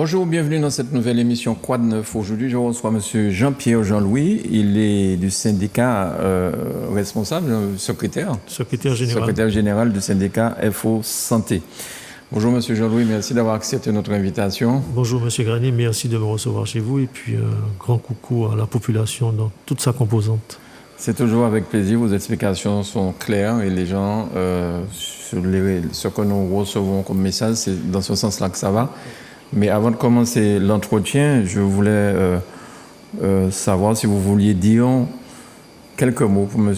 Bonjour, bienvenue dans cette nouvelle émission Quoi de neuf. Aujourd'hui, je reçois M. Jean-Pierre Jean-Louis. Il est du syndicat responsable, secrétaire général du syndicat FO Santé. Bonjour M. Jean-Louis, merci d'avoir accepté notre invitation. Bonjour M. Granier, merci de me recevoir chez vous et puis un grand coucou à la population dans toute sa composante. C'est toujours avec plaisir, vos explications sont claires et les gens, ce que nous recevons comme message, c'est dans ce sens-là que ça va. Mais avant de commencer l'entretien, je voulais savoir si vous vouliez dire quelques mots pour M.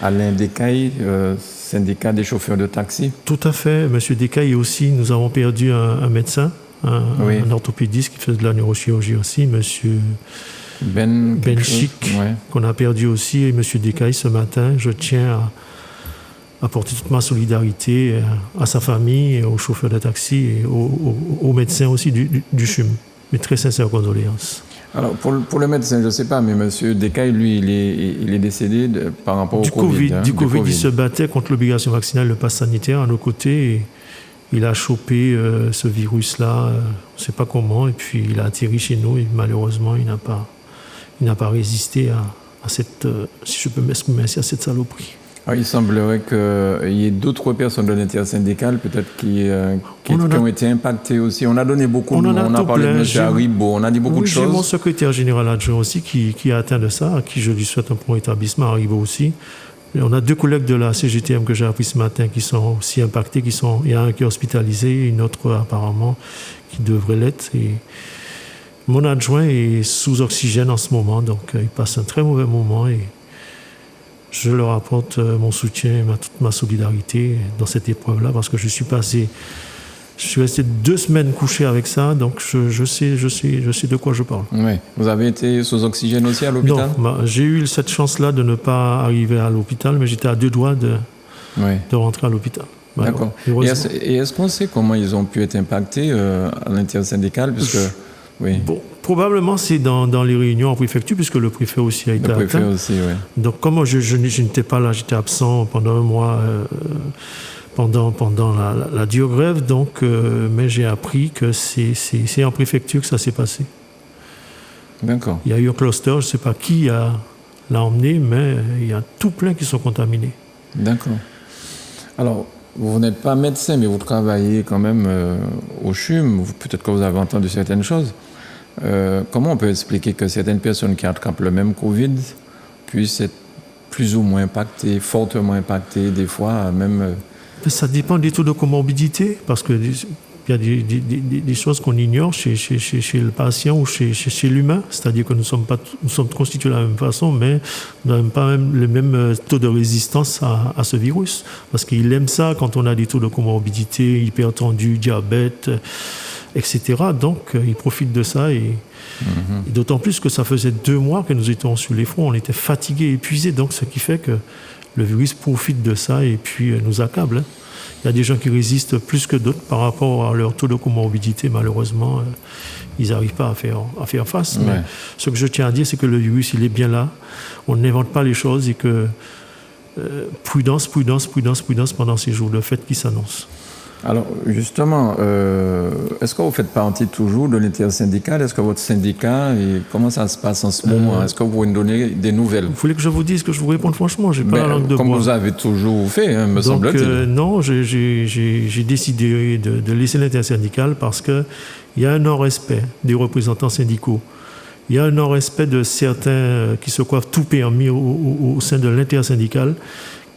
Alain Descailles, syndicat des chauffeurs de taxi. Tout à fait. M. Descailles aussi, nous avons perdu un médecin, un orthopédiste qui fait de la neurochirurgie aussi, M. Benchik, qu'on a perdu aussi. Et M. Descailles, ce matin, je tiens à apporter toute ma solidarité à sa famille, aux chauffeurs de taxi et aux médecins aussi du CHUM. Mes très sincères condoléances. Alors, pour le médecin, je ne sais pas, mais M. Descailles, lui, il est décédé par rapport au Covid. Du Covid, il se battait contre l'obligation vaccinale, le pass sanitaire à nos côtés. Et il a chopé ce virus-là, on ne sait pas comment, et puis il a atterri chez nous et malheureusement, il n'a pas résisté à cette, si je peux m'exprimer ainsi, à cette saloperie. Alors, il semblerait qu'il y ait d'autres personnes de l'intersyndicale, peut-être qui ont été impactées aussi. On a donné beaucoup de noms. On a parlé de M. Haribo, on a dit beaucoup de choses. J'ai mon secrétaire général adjoint aussi qui est atteint de ça, à qui je lui souhaite un bon rétablissement, Haribo aussi. Et on a deux collègues de la CGTM que j'ai appris ce matin qui sont aussi impactés. Il y a un qui est hospitalisé, une autre apparemment qui devrait l'être. Et mon adjoint est sous oxygène en ce moment, donc il passe un très mauvais moment. Et je leur apporte mon soutien, toute ma solidarité dans cette épreuve-là, parce que je suis resté 2 semaines couché avec ça, donc je sais de quoi je parle. Oui. Vous avez été sous oxygène aussi à l'hôpital? Non, j'ai eu cette chance-là de ne pas arriver à l'hôpital, mais j'étais à 2 doigts de rentrer à l'hôpital. D'accord. Et est-ce qu'on sait comment ils ont pu être impactés à l'intersyndicale, puisque... Oui. Bon, probablement c'est dans les réunions en préfecture, puisque le préfet aussi a été atteint. Le préfet aussi, oui. Donc comme je n'étais pas là, j'étais absent pendant un mois pendant la dure grève, donc, mais j'ai appris que c'est en préfecture que ça s'est passé. D'accord. Il y a eu un cluster, je ne sais pas qui l'a emmené, mais il y a tout plein qui sont contaminés. D'accord. Alors, vous n'êtes pas médecin, mais vous travaillez quand même au CHUM. Peut-être que vous avez entendu certaines choses. Comment on peut expliquer que certaines personnes qui attrapent le même Covid puissent être plus ou moins impactées, fortement impactées, des fois même... Ça dépend des taux de comorbidité, parce qu'il y a des choses qu'on ignore chez le patient ou chez l'humain. C'est-à-dire que nous sommes constitués de la même façon, mais nous n'avons pas le même taux de résistance à ce virus. Parce qu'il aime ça quand on a des taux de comorbidité, hypertendu, diabète, etc. Donc, il profite de ça. Et d'autant plus que ça faisait 2 mois que nous étions sur les fronts. On était fatigués, épuisés. Donc, ce qui fait que le virus profite de ça et puis nous accable. Il y a des gens qui résistent plus que d'autres par rapport à leur taux de comorbidité. Malheureusement, ils n'arrivent pas à faire face. Ouais. Mais ce que je tiens à dire, c'est que le virus, il est bien là. On n'invente pas les choses et que prudence pendant ces jours de fête qui s'annoncent. Alors, justement, est-ce que vous faites partie toujours de l'intersyndicale? Est-ce que votre syndicat, comment ça se passe en ce moment? Est-ce que vous pouvez nous donner des nouvelles? Vous voulez que je vous dise, que je vous réponde franchement? J'ai pas la langue de bois. Comme vous avez toujours fait, me semble-t-il. Non, j'ai décidé de laisser l'intersyndicale parce qu'il y a un non-respect des représentants syndicaux. Il y a un non-respect de certains qui se coiffent tout permis au sein de l'intersyndicale,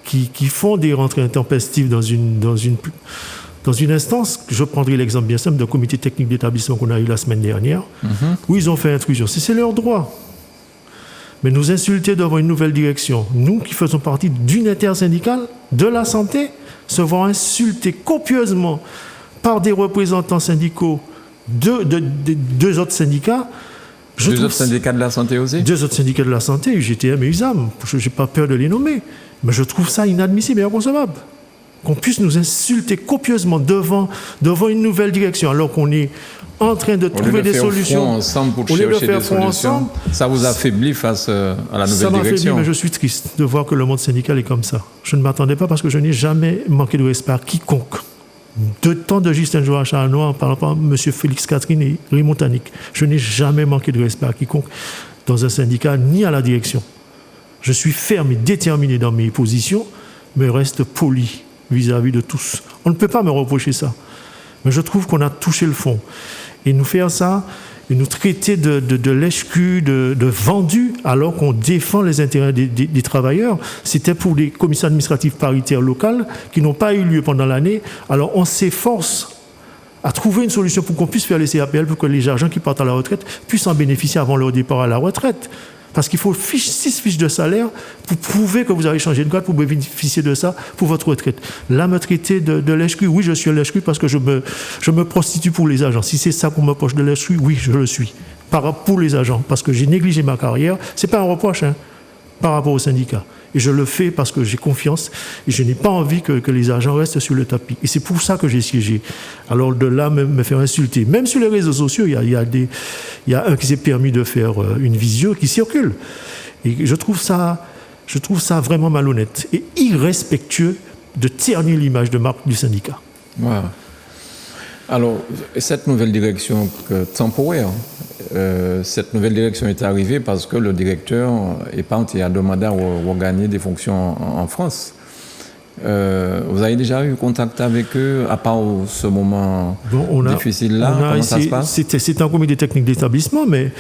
qui font des rentrées intempestives dans une instance. Je prendrai l'exemple bien simple d'un comité technique d'établissement qu'on a eu la semaine dernière, où ils ont fait intrusion. C'est leur droit. Mais nous insulter devant une nouvelle direction, nous qui faisons partie d'une intersyndicale de la santé, se voir insulter copieusement par des représentants syndicaux de 2 autres syndicats. Deux autres syndicats de la santé aussi? 2 autres syndicats de la santé, UGTM et USAM. Je n'ai pas peur de les nommer. Mais je trouve ça inadmissible et inconcevable. Qu'on puisse nous insulter copieusement devant une nouvelle direction, alors qu'on est en train de trouver des solutions. Ensemble pour chercher des solutions. Ça vous affaiblit face à la nouvelle direction? Ça m'affaiblit, mais je suis triste de voir que le monde syndical est comme ça. Je ne m'attendais pas parce que je n'ai jamais manqué de respect à quiconque. de temps de Justin Joachim Noir par rapport à M. Félix Catherine et Raymond Tannic. Je n'ai jamais manqué de respect à quiconque dans un syndicat ni à la direction. Je suis ferme et déterminé dans mes positions, mais reste poli vis-à-vis de tous. On ne peut pas me reprocher ça. Mais je trouve qu'on a touché le fond. Et nous faire ça, et nous traiter de lèche-cul, de vendus, alors qu'on défend les intérêts des travailleurs, c'était pour des commissions administratives paritaires locales qui n'ont pas eu lieu pendant l'année. Alors on s'efforce à trouver une solution pour qu'on puisse faire les CAPL, pour que les agents qui partent à la retraite puissent en bénéficier avant leur départ à la retraite. Parce qu'il faut 6 fiches de salaire pour prouver que vous avez changé de grade, pour bénéficier de ça pour votre retraite. Là, me traiter de lèche-cul, oui, je suis un lèche-cul parce que je me prostitue pour les agents. Si c'est ça qu'on me reproche de lèche-cul, oui, je le suis. Pour les agents, parce que j'ai négligé ma carrière. Ce n'est pas un reproche par rapport au syndicat. Et je le fais parce que j'ai confiance et je n'ai pas envie que les agents restent sur le tapis. Et c'est pour ça que j'ai siégé. Alors de là, me faire insulter. Même sur les réseaux sociaux, il y a un qui s'est permis de faire une visio qui circule. Et je trouve ça vraiment malhonnête et irrespectueux de ternir l'image de marque du syndicat. Wow. Alors, cette nouvelle direction temporaire, cette nouvelle direction est arrivée parce que le directeur est parti à demandé à regagner des fonctions en France. Vous avez déjà eu contact avec eux, à part ce moment difficile-là? Comment ça se passe? C'est un comité technique d'établissement, mais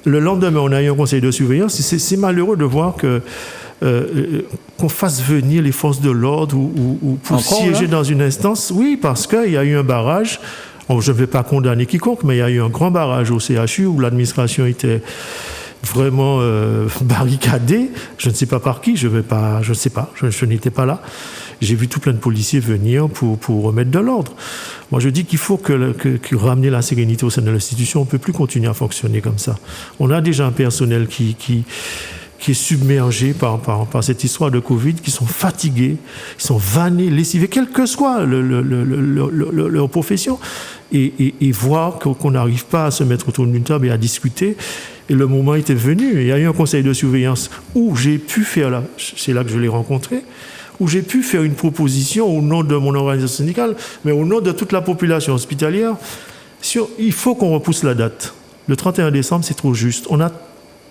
le lendemain, on a eu un conseil de surveillance. C'est malheureux de voir qu'on fasse venir les forces de l'ordre ou pour siéger dans une instance. Oui, parce qu'il y a eu un barrage. Je ne vais pas condamner quiconque, mais il y a eu un grand barrage au CHU où l'administration était vraiment barricadée. Je ne sais pas par qui, je ne sais pas, je n'étais pas là. J'ai vu tout plein de policiers venir pour remettre de l'ordre. Moi, je dis qu'il faut que ramener la sérénité au sein de l'institution. On ne peut plus continuer à fonctionner comme ça. On a déjà un personnel qui est submergé par cette histoire de Covid, qui sont fatigués, qui sont vannés, lessivés, quelle que soit leur profession, et voir qu'on n'arrive pas à se mettre autour d'une table et à discuter. Et le moment était venu. Il y a eu un conseil de surveillance où j'ai pu faire, c'est là que je l'ai rencontré, où j'ai pu faire une proposition au nom de mon organisation syndicale, mais au nom de toute la population hospitalière. Il faut qu'on repousse la date. Le 31 décembre, c'est trop juste. On a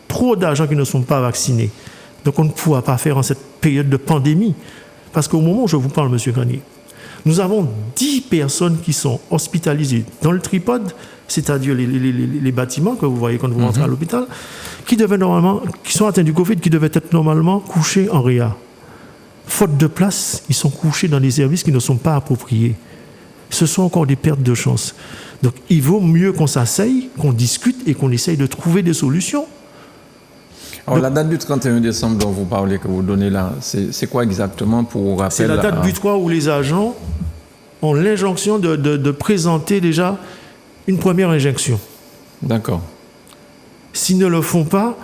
trop d'agents qui ne sont pas vaccinés. Donc on ne pourra pas faire en cette période de pandémie. Parce qu'au moment où je vous parle, M. Granier, nous avons 10 personnes qui sont hospitalisées dans le tripode, c'est-à-dire les bâtiments que vous voyez quand vous rentrez à l'hôpital, qui sont atteints du Covid, qui devaient être normalement couchés en réa. Faute de place, ils sont couchés dans des services qui ne sont pas appropriés. Ce sont encore des pertes de chance. Donc il vaut mieux qu'on s'asseye, qu'on discute et qu'on essaye de trouver des solutions. Alors, la date du 31 décembre dont vous parlez, que vous donnez là, c'est quoi exactement pour rappel? C'est la date butoir où les agents ont l'injonction de présenter déjà une première injection. D'accord. S'ils ne le font pas,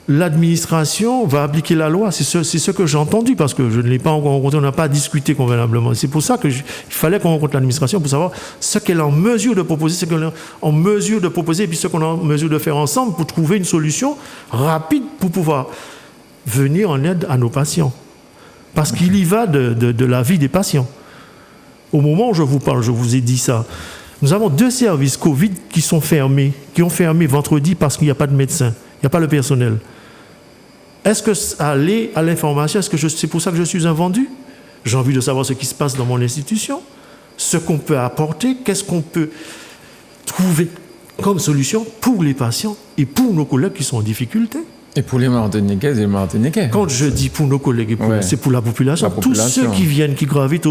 l'administration va appliquer la loi. C'est ce que j'ai entendu, parce que je ne l'ai pas encore rencontré, on n'a pas discuté convenablement. C'est pour ça qu'il fallait qu'on rencontre l'administration pour savoir ce qu'elle est en mesure de proposer, ce qu'elle est en mesure de proposer, et puis ce qu'on est en mesure de faire ensemble pour trouver une solution rapide pour pouvoir venir en aide à nos patients. Parce qu'il y va de la vie des patients. Au moment où je vous parle, je vous ai dit ça. Nous avons 2 services Covid qui sont fermés, qui ont fermé vendredi parce qu'il n'y a pas de médecin, il n'y a pas le personnel. Est-ce que aller à l'information, c'est pour ça que je suis un vendu? J'ai envie de savoir ce qui se passe dans mon institution, ce qu'on peut apporter, qu'est-ce qu'on peut trouver comme solution pour les patients et pour nos collègues qui sont en difficulté. Et pour les Martiniquaises et les Martiniquais. Quand je dis pour nos collègues, c'est pour la population. Tous ceux qui viennent, qui gravitent,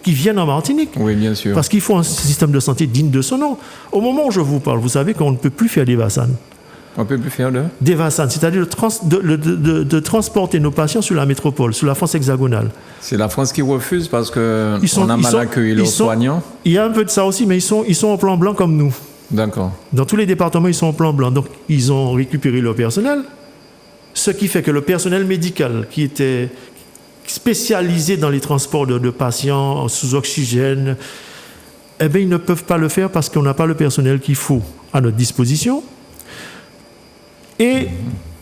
qui viennent en Martinique. Oui, bien sûr. Parce qu'il faut un système de santé digne de son nom. Au moment où je vous parle, vous savez qu'on ne peut plus faire des vassanes. On ne peut plus faire des vassanes, c'est-à-dire de transporter nos patients sur la métropole, sur la France hexagonale. C'est la France qui refuse parce qu'on a mal accueilli leurs soignants. Il y a un peu de ça aussi, mais ils sont en plan blanc comme nous. D'accord. Dans tous les départements, ils sont en plan blanc. Donc, ils ont récupéré leur personnel. Ce qui fait que le personnel médical qui était spécialisé dans les transports de patients sous oxygène, eh bien, ils ne peuvent pas le faire parce qu'on n'a pas le personnel qu'il faut à notre disposition. Et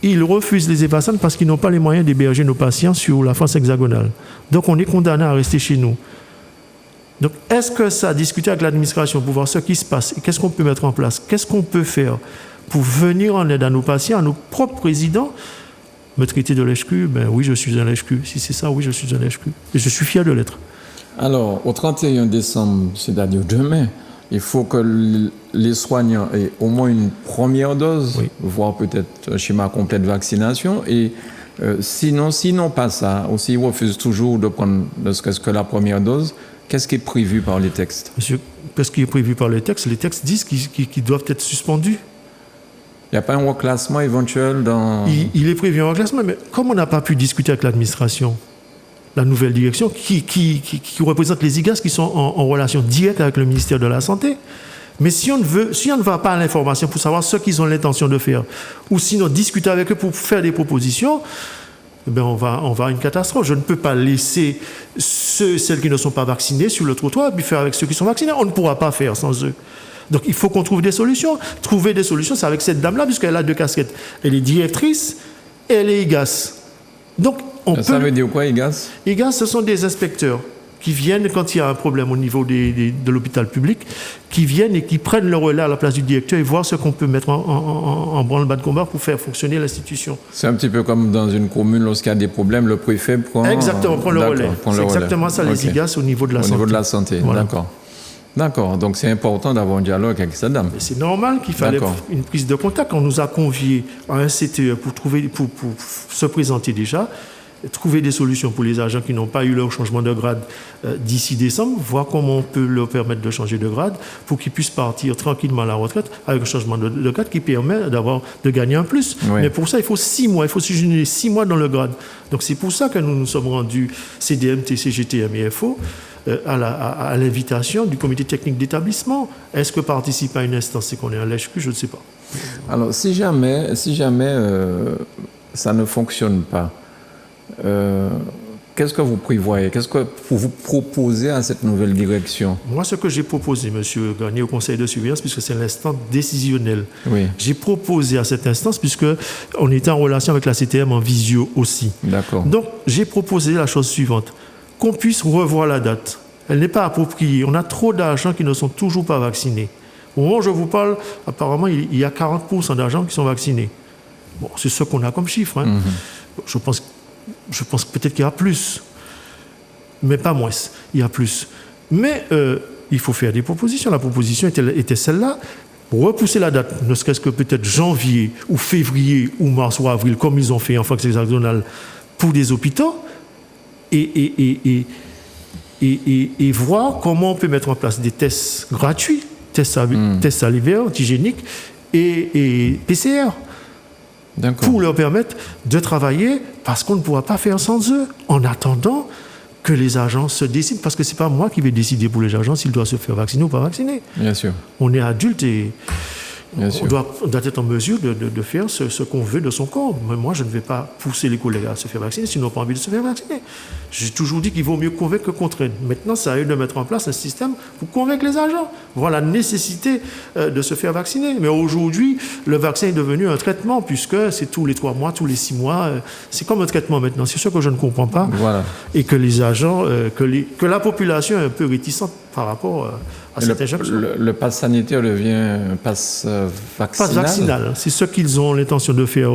ils refusent les évassanes parce qu'ils n'ont pas les moyens d'héberger nos patients sur la France hexagonale. Donc on est condamné à rester chez nous. Donc, est-ce que ça a discuté avec l'administration pour voir ce qui se passe et qu'est-ce qu'on peut mettre en place? Qu'est-ce qu'on peut faire pour venir en aide à nos patients, à nos propres résidents? Me traiter de l'HQ, ben oui, je suis un HQ. Si c'est ça, oui, je suis un HQ. Et je suis fier de l'être. Alors, au 31 décembre, c'est-à-dire demain, il faut que les soignants aient au moins une première dose, voire peut-être un schéma complet de vaccination. Et sinon pas ça, aussi ils refusent toujours de prendre ne serait-ce que la première dose. Qu'est-ce qui est prévu par les textes? Monsieur, qu'est-ce qui est prévu par les textes? Les textes disent qu'ils doivent être suspendus. Il n'y a pas un reclassement éventuel dans... Il est prévu un reclassement, mais comme on n'a pas pu discuter avec l'administration, la nouvelle direction, qui représente les IGAS qui sont en relation directe avec le ministère de la Santé, mais si on ne va pas à l'information pour savoir ce qu'ils ont l'intention de faire, ou sinon discuter avec eux pour faire des propositions, eh bien on va à une catastrophe. Je ne peux pas laisser celles qui ne sont pas vaccinées sur le trottoir, puis faire avec ceux qui sont vaccinés. On ne pourra pas faire sans eux. Donc il faut qu'on trouve des solutions. Trouver des solutions, c'est avec cette dame-là, puisqu'elle a 2 casquettes. Elle est directrice et elle est IGAS. Donc ça veut dire quoi, IGAS? IGAS, ce sont des inspecteurs qui viennent quand il y a un problème au niveau de l'hôpital public, qui viennent et qui prennent le relais à la place du directeur et voir ce qu'on peut mettre en branle-bas de combat pour faire fonctionner l'institution. C'est un petit peu comme dans une commune, lorsqu'il y a des problèmes, le préfet prend... Exactement, prend le relais. C'est exactement ça, les IGAS au niveau de la santé. Au niveau de la santé, voilà. D'accord, donc c'est important d'avoir un dialogue avec cette dame. C'est normal qu'il fallait une prise de contact. On nous a conviés à un CTE pour se présenter déjà, trouver des solutions pour les agents qui n'ont pas eu leur changement de grade d'ici décembre, voir comment on peut leur permettre de changer de grade pour qu'ils puissent partir tranquillement à la retraite avec un changement de grade qui permet de gagner un plus. Oui. Mais pour ça, il faut 6 mois, il faut séjourner 6 mois dans le grade. Donc c'est pour ça que nous nous sommes rendus CDMT, CGTM et FO à l'invitation du comité technique d'établissement. Est-ce que participer à une instance, c'est qu'on est à l'HQ? Je ne sais pas. Alors, si jamais ça ne fonctionne pas, qu'est-ce que vous prévoyez? Qu'est-ce que vous proposez à cette nouvelle direction? Moi, ce que j'ai proposé, M. Gagné, au conseil de surveillance, puisque c'est l'instance décisionnelle, j'ai proposé à cette instance, puisqu'on était en relation avec la CTM en visio aussi. D'accord. Donc, j'ai proposé la chose suivante, qu'on puisse revoir la date. Elle n'est pas appropriée. On a trop d'agents qui ne sont toujours pas vaccinés. Au moment où je vous parle, apparemment, il y a 40% d'agents qui sont vaccinés. Bon, c'est ce qu'on a comme chiffre. Hein. Je pense peut-être qu'il y a plus, mais pas moins. Il y a plus. Mais il faut faire des propositions. La proposition était celle-là. Repousser la date, ne serait-ce que peut-être janvier ou février ou mars ou avril, comme ils ont fait en France hexagonale pour des hôpitaux, et voir comment on peut mettre en place des tests gratuits, tests salivaires, antigéniques et PCR. Pour leur permettre de travailler, parce qu'on ne pourra pas faire sans eux, en attendant que les agents se décident, parce que ce n'est pas moi qui vais décider pour les agents s'ils doivent se faire vacciner ou pas vacciner. Bien sûr. On est adulte et on doit être en mesure de faire ce qu'on veut de son corps. Mais moi, je ne vais pas pousser les collègues à se faire vacciner s'ils n'ont pas envie de se faire vacciner. J'ai toujours dit qu'il vaut mieux convaincre que contraindre. Maintenant, c'est à eux de mettre en place un système pour convaincre les agents. Voir la nécessité de se faire vacciner. Mais aujourd'hui, le vaccin est devenu un traitement, puisque c'est tous les 3 mois, tous les 6 mois. C'est comme un traitement maintenant. C'est ce que je ne comprends pas. Voilà. Et que les agents, que la population est un peu réticente par rapport à cette injection. Le pass sanitaire devient un pass vaccinal. Pass vaccinal. C'est ce qu'ils ont l'intention de faire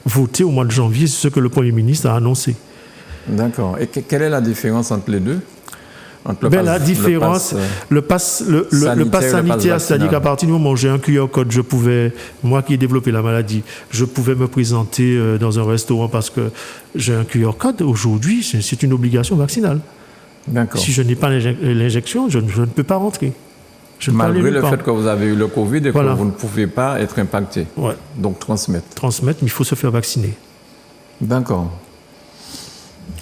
voter au mois de janvier. C'est ce que le Premier ministre a annoncé. D'accord. Et quelle est la différence entre les deux? La différence, le pass sanitaire, c'est-à-dire qu'à partir du moment où j'ai un QR code, moi qui ai développé la maladie, je pouvais me présenter dans un restaurant parce que j'ai un QR code. Aujourd'hui, c'est une obligation vaccinale. D'accord. Si je n'ai pas l'injection, je ne peux pas rentrer. Malgré le fait que vous avez eu le Covid et que vous ne pouvez pas être impacté. Ouais. Donc transmettre. Transmettre, mais il faut se faire vacciner. D'accord.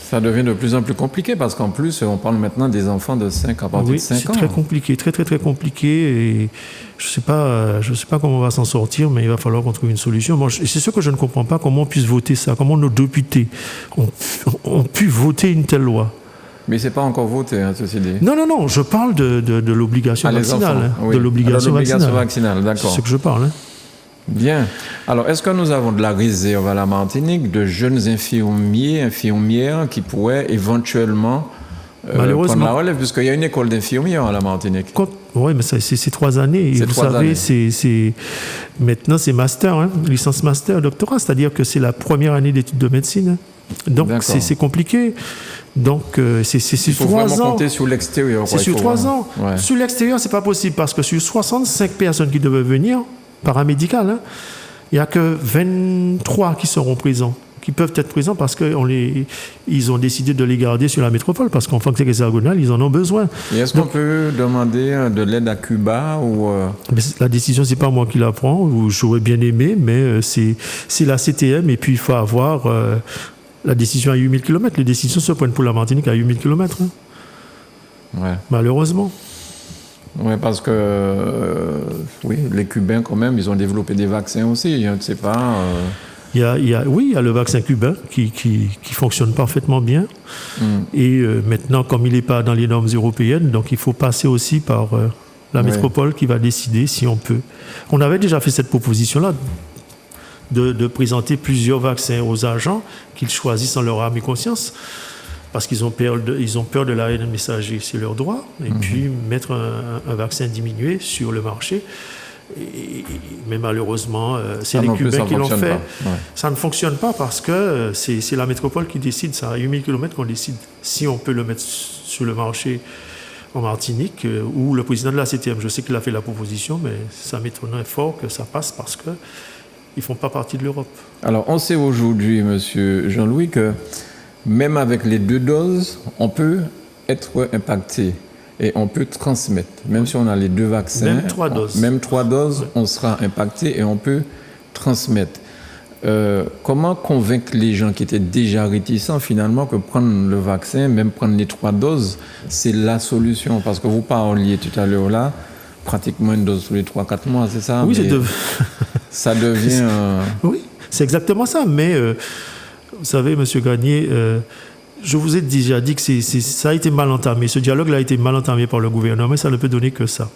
Ça devient de plus en plus compliqué parce qu'en plus, on parle maintenant des enfants de 5 à partir de 5 ans. C'est très compliqué, très compliqué. Et je sais pas comment on va s'en sortir, mais il va falloir qu'on trouve une solution. Moi, c'est ce que je ne comprends pas, comment on puisse voter ça, comment nos députés ont pu voter une telle loi. Mais ce n'est pas encore voté, hein, ceci dit. Non, je parle de l'obligation vaccinale. Oui. De l'obligation vaccinale, d'accord. C'est ce que je parle. Hein. Bien. Alors, est-ce que nous avons de la réserve à la Martinique de jeunes infirmiers, infirmières qui pourraient éventuellement prendre la relève, puisqu'il y a une école d'infirmières à la Martinique. Oui, mais c'est 3 années. Et vous savez, maintenant, c'est master, hein, licence master, doctorat, c'est-à-dire que c'est la première année d'études de médecine. Hein. Donc, c'est compliqué. Donc, c'est sur 3 ans. Il faut vraiment compter sur l'extérieur. C'est sur 3 ans. Ouais. Sur l'extérieur, c'est pas possible, parce que sur 65 personnes qui devaient venir, paramédicales, hein, il n'y a que 23 qui seront présents, qui peuvent être présents parce qu'ils ont décidé de les garder sur la métropole, parce qu'en fonction hexagonale, ils en ont besoin. Et est-ce qu'on peut demander de l'aide à Cuba ou La décision, c'est pas moi qui la prends, ou j'aurais bien aimé, mais c'est la CTM, et puis il faut avoir la décision à 8000 km. Les décisions se prennent pour la Martinique à 8000 km. Hein. Ouais. Malheureusement. Oui, parce que les Cubains, quand même, ils ont développé des vaccins aussi. Je ne sais pas. Il y a le vaccin cubain qui fonctionne parfaitement bien. Et maintenant, comme il n'est pas dans les normes européennes, donc il faut passer aussi par la métropole qui va décider si on peut. On avait déjà fait cette proposition-là de présenter plusieurs vaccins aux agents qu'ils choisissent en leur âme et conscience. Parce qu'ils ont peur de l'ARN messager, c'est leur droit, et puis mettre un vaccin diminué sur le marché. Mais malheureusement, c'est les Cubains qui l'ont fait. Ouais. Ça ne fonctionne pas parce que c'est la métropole qui décide, ça, à 8000 km qu'on décide si on peut le mettre sur le marché en Martinique, ou le président de la CTM. Je sais qu'il a fait la proposition, mais ça m'étonnerait fort que ça passe parce qu'ils ne font pas partie de l'Europe. Alors, on sait aujourd'hui, monsieur Jean-Louis, que même avec les 2 doses, on peut être impacté et on peut transmettre. Même si on a les 2 vaccins, même 3 doses. Même 3 doses, on sera impacté et on peut transmettre. Comment convaincre les gens qui étaient déjà réticents finalement que prendre le vaccin, même prendre les 3 doses, c'est la solution? Parce que vous parliez tout à l'heure là, pratiquement une dose tous les 3-4 mois, c'est ça? Oui, ça devient... Oui, c'est exactement ça, mais... Vous savez, M. Gagné, je vous ai déjà dit que ça a été mal entamé. Ce dialogue-là a été mal entamé par le gouvernement, mais ça ne peut donner que ça.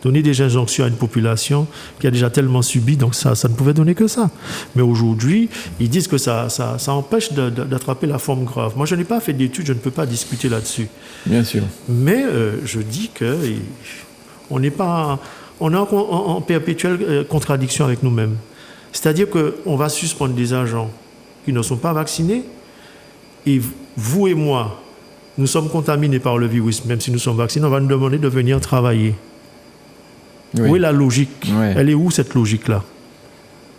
Donner des injonctions à une population qui a déjà tellement subi, donc ça ne pouvait donner que ça. Mais aujourd'hui, ils disent que ça empêche d'attraper la forme grave. Moi, je n'ai pas fait d'études, je ne peux pas discuter là-dessus. Bien sûr. Mais je dis qu'on est en perpétuelle contradiction avec nous-mêmes. C'est-à-dire qu'on va suspendre des agents qui ne sont pas vaccinés, et vous et moi, nous sommes contaminés par le virus, même si nous sommes vaccinés, on va nous demander de venir travailler. Oui. Où est la logique? Elle est où cette logique-là?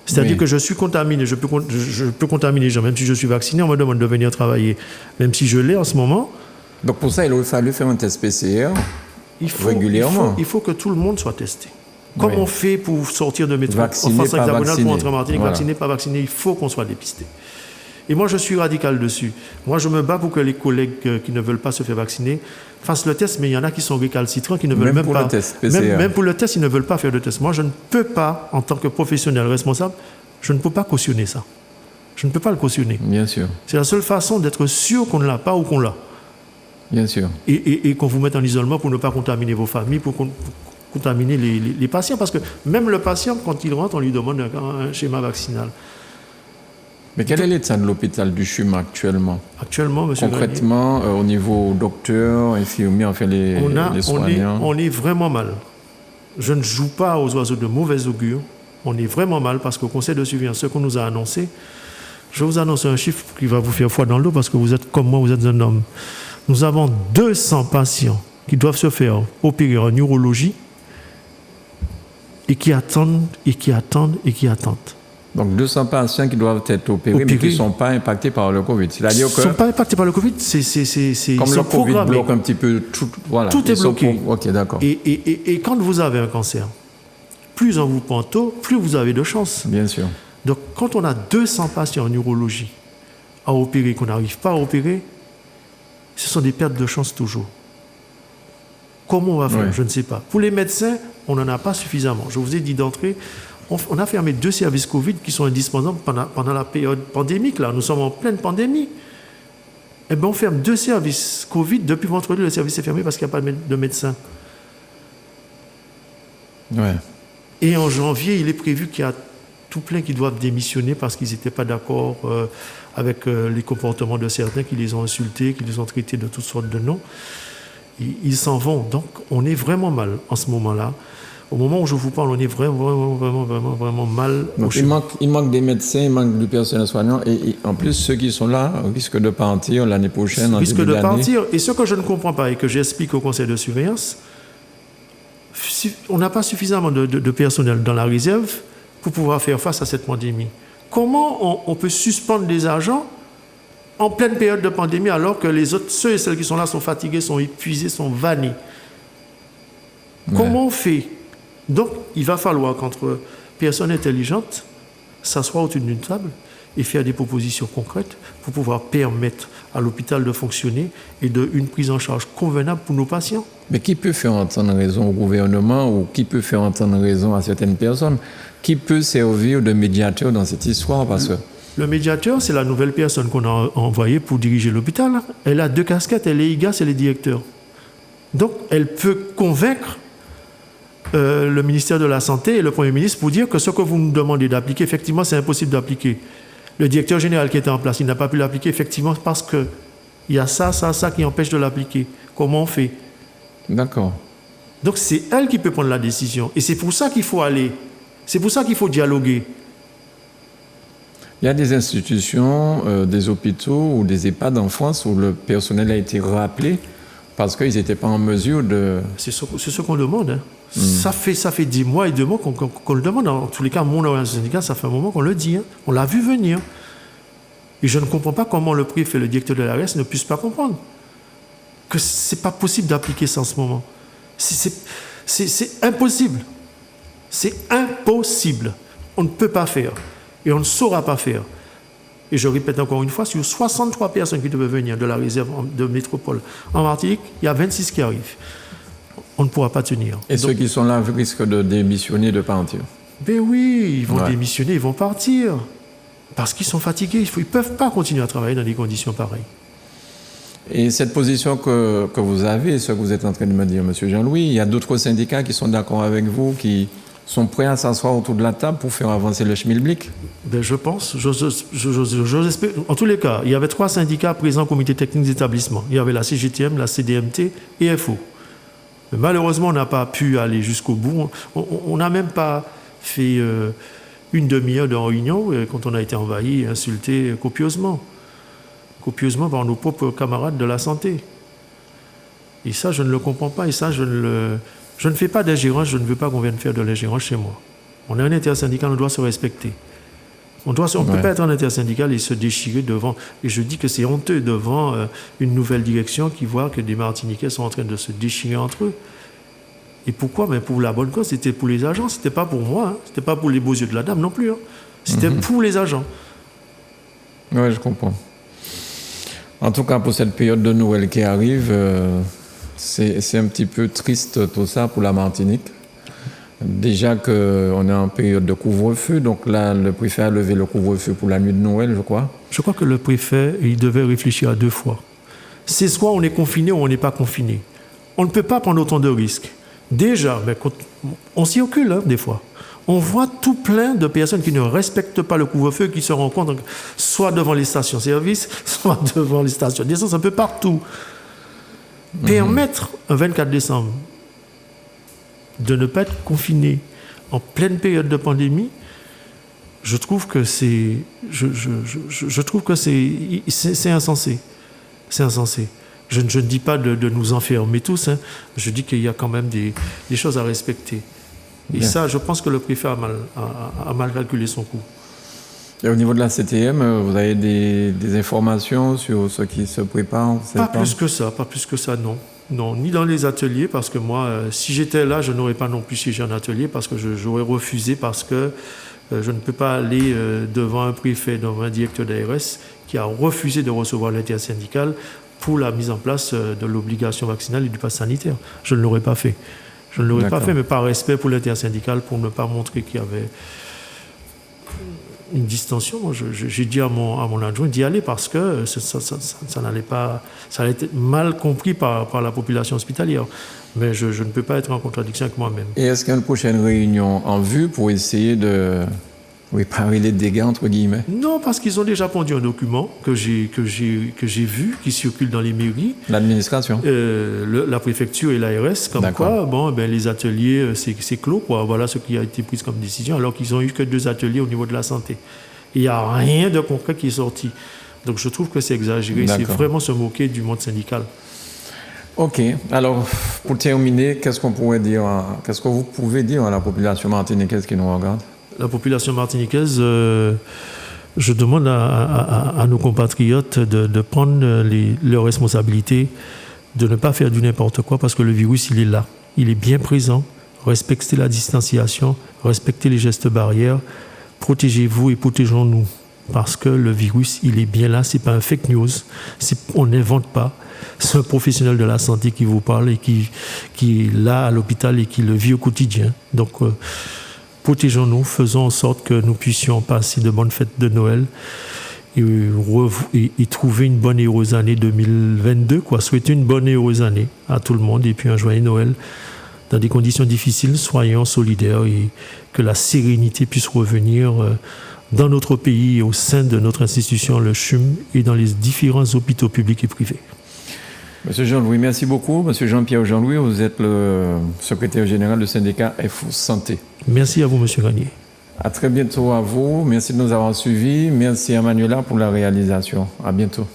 C'est-à-dire que je suis contaminé, je peux contaminer les gens, même si je suis vacciné, on me demande de venir travailler, même si je l'ai en ce moment. Donc pour ça, il aurait fallu faire un test PCR régulièrement. Il faut que tout le monde soit testé. Comme on fait pour sortir de métro, vacciné, en face hexagonale vacciné. pour entrer en Martinique, vacciné, pas vacciné, il faut qu'on soit dépisté. Et moi, je suis radical dessus. Moi, je me bats pour que les collègues qui ne veulent pas se faire vacciner fassent le test, mais il y en a qui sont récalcitrants, qui ne veulent même pas. Même pour le test, ils ne veulent pas faire de test. Moi, je ne peux pas, en tant que professionnel responsable, je ne peux pas cautionner ça. Je ne peux pas le cautionner. Bien sûr. C'est la seule façon d'être sûr qu'on ne l'a pas ou qu'on l'a. Bien sûr. Et qu'on vous mette en isolement pour ne pas contaminer vos familles, pour contaminer les patients. Parce que même le patient, quand il rentre, on lui demande un schéma vaccinal. Mais quel est l'état de l'hôpital du CHUM actuellement? Actuellement, monsieur concrètement, au niveau docteur, infirmier, enfin les soignants. On est vraiment mal. Je ne joue pas aux oiseaux de mauvais augure. On est vraiment mal parce qu'au conseil de surveillance, ce qu'on nous a annoncé, je vous annonce un chiffre qui va vous faire froid dans l'eau parce que vous êtes comme moi, vous êtes un homme. Nous avons 200 patients qui doivent se faire opérer en neurologie et qui attendent, et qui attendent, et qui attendent. Donc 200 patients qui doivent être opérés, mais qui ne sont pas impactés par le Covid. C'est-à-dire que... Ils ne sont pas impactés par le Covid, c'est comme le Covid bloque un petit peu tout. Voilà, tout est bloqué. Ok, d'accord. Et quand vous avez un cancer, plus on vous prend tôt, plus vous avez de chance. Bien sûr. Donc quand on a 200 patients en neurologie à opérer, qu'on n'arrive pas à opérer, ce sont des pertes de chance toujours. Comment on va faire? Je ne sais pas. Pour les médecins, on n'en a pas suffisamment. Je vous ai dit d'entrée, on a fermé 2 services Covid qui sont indispensables pendant la période pandémique. Là, nous sommes en pleine pandémie. Eh bien, on ferme 2 services Covid. Depuis vendredi, le service est fermé parce qu'il n'y a pas de médecin. Ouais. Et en janvier, il est prévu qu'il y a tout plein qui doivent démissionner parce qu'ils n'étaient pas d'accord avec les comportements de certains, qui les ont insultés, qui les ont traités de toutes sortes de noms. Ils s'en vont. Donc, on est vraiment mal en ce moment-là. Au moment où je vous parle, on est vraiment mal. Donc, il manque des médecins, il manque du personnel soignant. Et en plus, ceux qui sont là risquent de partir l'année prochaine. Risquent de partir. Et ce que je ne comprends pas et que j'explique au conseil de surveillance, on n'a pas suffisamment de personnel dans la réserve pour pouvoir faire face à cette pandémie. Comment on peut suspendre des agents en pleine période de pandémie alors que les autres, ceux et celles qui sont là sont fatigués, sont épuisés, sont vannés? Comment on fait? Donc, il va falloir qu'entre personnes intelligentes, s'asseoir autour d'une table et faire des propositions concrètes pour pouvoir permettre à l'hôpital de fonctionner et une prise en charge convenable pour nos patients. Mais qui peut faire entendre raison au gouvernement ou qui peut faire entendre raison à certaines personnes? Qui peut servir de médiateur dans cette histoire? Parce que le médiateur, c'est la nouvelle personne qu'on a envoyée pour diriger l'hôpital. Elle a 2 casquettes, elle est IGAS, elle est directeur. Donc, elle peut convaincre le ministère de la Santé et le Premier ministre pour dire que ce que vous nous demandez d'appliquer, effectivement, c'est impossible d'appliquer. Le directeur général qui était en place, il n'a pas pu l'appliquer, effectivement, parce qu'il y a ça qui empêche de l'appliquer. Comment on fait? D'accord. Donc, c'est elle qui peut prendre la décision. Et c'est pour ça qu'il faut aller. C'est pour ça qu'il faut dialoguer. Il y a des institutions, des hôpitaux ou des EHPAD en France où le personnel a été rappelé parce qu'ils n'étaient pas en mesure de... C'est ce qu'on demande. Hein. Ça fait 10 mois et 2 mois qu'on le demande. En tous les cas, mon organisation syndicale, ça fait un moment qu'on le dit. Hein. On l'a vu venir. Et je ne comprends pas comment le préfet et le directeur de l'ARS ne puissent pas comprendre que ce n'est pas possible d'appliquer ça en ce moment. C'est impossible. C'est impossible. On ne peut pas faire. Et on ne saura pas faire. Et je répète encore une fois, sur 63 personnes qui devaient venir de la réserve de métropole en Martinique, il y a 26 qui arrivent. On ne pourra pas tenir. Et donc, ceux qui sont là risquent de démissionner, de partir? Ben oui, ils vont démissionner, ils vont partir. Parce qu'ils sont fatigués. Ils ne peuvent pas continuer à travailler dans des conditions pareilles. Et cette position que vous avez, ce que vous êtes en train de me dire, M. Jean-Louis, il y a d'autres syndicats qui sont d'accord avec vous, qui sont prêts à s'asseoir autour de la table pour faire avancer le schmilblick? Ben, je pense, j'espère. En tous les cas, il y avait 3 syndicats présents au comité technique d'établissement. Il y avait la CGTM, la CDMT et FO. Mais malheureusement, on n'a pas pu aller jusqu'au bout. On n'a même pas fait une demi-heure de réunion quand on a été envahi et insulté copieusement par nos propres camarades de la santé. Et ça, je ne le comprends pas. Et ça, je ne fais pas d'ingérence, je ne veux pas qu'on vienne faire de l'ingérence chez moi. On est un intersyndical, on doit se respecter. On ne peut pas être un intersyndical et se déchirer devant... Et je dis que c'est honteux devant une nouvelle direction qui voit que des Martiniquais sont en train de se déchirer entre eux. Et pourquoi? Mais pour la bonne cause, c'était pour les agents, c'était pas pour moi. Hein. C'était pas pour les beaux yeux de la dame non plus. Hein. C'était pour les agents. Oui, je comprends. En tout cas, pour cette période de Noël qui arrive... C'est un petit peu triste tout ça pour la Martinique. Déjà qu'on est en période de couvre-feu, donc là, le préfet a levé le couvre-feu pour la nuit de Noël, je crois. Je crois que le préfet, il devait réfléchir à 2 fois. C'est soit on est confiné ou on n'est pas confiné. On ne peut pas prendre autant de risques. Déjà, mais on circule des fois. On voit tout plein de personnes qui ne respectent pas le couvre-feu, qui se rencontrent soit devant les stations-service, soit devant les stations d'essence, un peu partout. Permettre un 24 décembre de ne pas être confiné en pleine période de pandémie, je trouve que c'est insensé. C'est insensé. Je ne dis pas de nous enfermer tous. Hein. Je dis qu'il y a quand même des choses à respecter. Et ça, je pense que le préfet a mal calculé son coût. Et au niveau de la CTM, vous avez des informations sur ce qui se prépare? Pas plus que ça, non. Non, ni dans les ateliers, parce que moi, si j'étais là, je n'aurais pas non plus siégé en atelier, parce que j'aurais refusé, parce que je ne peux pas aller devant un préfet, devant un directeur d'ARS qui a refusé de recevoir l'intersyndical pour la mise en place de l'obligation vaccinale et du pass sanitaire. Je ne l'aurais pas fait. Je ne l'aurais pas fait, mais par respect pour l'intersyndical, pour ne pas montrer qu'il y avait une distension. J'ai dit à mon adjoint d'y aller parce que ça n'allait pas, ça allait être mal compris par la population hospitalière. Mais je ne peux pas être en contradiction avec moi-même. Et est-ce qu'il y a une prochaine réunion en vue pour essayer de réparer les dégâts, entre guillemets. Non, parce qu'ils ont déjà pondu un document que j'ai vu, qui circule dans les mairies. L'administration. La préfecture et l'ARS, comme quoi, bon, ben, les ateliers, c'est clos, quoi. Voilà ce qui a été pris comme décision, alors qu'ils n'ont eu que 2 ateliers au niveau de la santé. Il n'y a rien de concret qui est sorti. Donc je trouve que c'est exagéré. C'est vraiment se moquer du monde syndical. Ok. Alors, pour terminer, qu'est-ce que vous pouvez dire à la population martiniquaise qui nous regarde? La population martiniquaise, je demande à nos compatriotes de prendre leurs responsabilités, de ne pas faire du n'importe quoi parce que le virus, il est là. Il est bien présent. Respectez la distanciation, respectez les gestes barrières, protégez-vous et protégeons-nous. Parce que le virus, il est bien là, ce n'est pas un fake news, on n'invente pas. C'est un professionnel de la santé qui vous parle et qui est là à l'hôpital et qui le vit au quotidien. Donc, protégeons-nous, faisons en sorte que nous puissions passer de bonnes fêtes de Noël et trouver une bonne et heureuse année 2022. Souhaiter une bonne et heureuse année à tout le monde et puis un joyeux Noël. Dans des conditions difficiles, soyons solidaires et que la sérénité puisse revenir dans notre pays et au sein de notre institution, le CHUM, et dans les différents hôpitaux publics et privés. Monsieur Jean-Louis, merci beaucoup. Monsieur Jean-Pierre Jean-Louis, vous êtes le secrétaire général du syndicat FO Santé. Merci à vous, monsieur Gagné. À très bientôt à vous. Merci de nous avoir suivis. Merci à Manuela pour la réalisation. À bientôt.